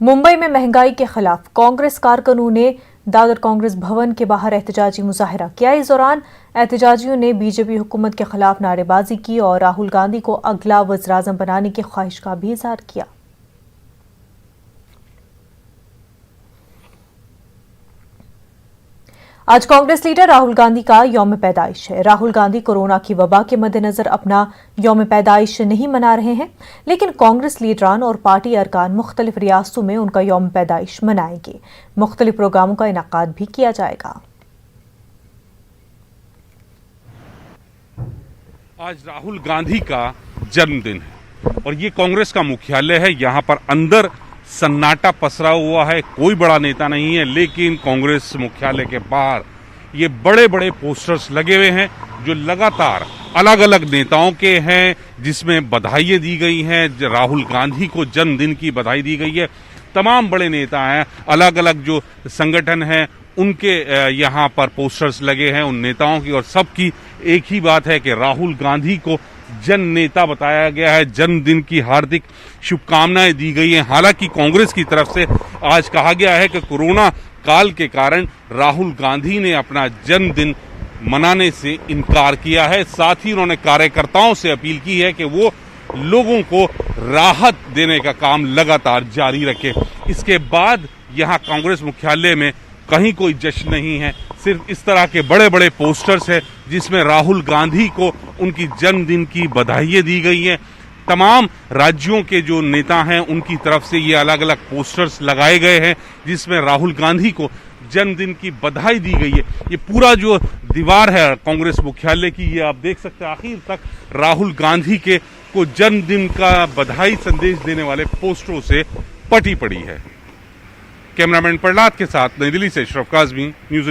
मुंबई में महंगाई के खिलाफ कांग्रेस कारकुनों ने दादर कांग्रेस भवन के बाहर एहतजाजी मुजाहरा किया। इस दौरान एहतजाजियों ने बीजेपी हुकूमत के खिलाफ नारेबाजी की और राहुल गांधी को अगला वज़ीर-ए-आज़म बनाने की ख्वाहिश का भी इजहार किया। आज कांग्रेस लीडर राहुल गांधी का यौम पैदाइश है। राहुल गांधी कोरोना की वबा के मद्देनजर अपना यौम पैदाइश नहीं मना रहे हैं, लेकिन कांग्रेस लीडरान और पार्टी अरकान मुख्तलिफ रियासतों में उनका यौम पैदाइश मनाएंगे। मुख्तलिफ प्रोग्रामों का इनेकाद भी किया जाएगा। आज राहुल गांधी का जन्मदिन है और ये कांग्रेस का मुख्यालय है। यहाँ पर अंदर सन्नाटा पसरा हुआ है, कोई बड़ा नेता नहीं है, लेकिन कांग्रेस मुख्यालय के बाहर ये बड़े बड़े पोस्टर्स लगे हुए हैं जो लगातार अलग अलग नेताओं के हैं, जिसमें बधाइयाँ दी गई हैं। राहुल गांधी को जन्मदिन की बधाई दी गई है। तमाम बड़े नेता हैं, अलग अलग जो संगठन हैं उनके यहाँ पर पोस्टर्स लगे हैं उन नेताओं की, और सबकी एक ही बात है कि राहुल गांधी को जन नेता बताया गया है। जन्मदिन की हार्दिक शुभकामनाएं दी गई हैं। हालांकि कांग्रेस की तरफ से आज कहा गया है कि कोरोना काल के कारण राहुल गांधी ने अपना जन्मदिन मनाने से इनकार किया है। साथ ही उन्होंने कार्यकर्ताओं से अपील की है कि वो लोगों को राहत देने का काम लगातार जारी रखें। इसके बाद यहाँ कांग्रेस मुख्यालय में कहीं कोई जश्न नहीं है, सिर्फ इस तरह के बड़े बड़े पोस्टर्स हैं जिसमें राहुल गांधी को उनकी जन्मदिन की बधाइयाँ दी गई हैं। तमाम राज्यों के जो नेता हैं उनकी तरफ से ये अलग अलग पोस्टर्स लगाए गए हैं जिसमें राहुल गांधी को जन्मदिन की बधाई दी गई है। ये पूरा जो दीवार है कांग्रेस मुख्यालय की, ये आप देख सकते हैं आखिर तक राहुल गांधी के को जन्मदिन का बधाई संदेश देने वाले पोस्टरों से पटी पड़ी है। कैमरामैन प्रहलाद के साथ नई दिल्ली से अशरफ काज़मी, न्यूज़।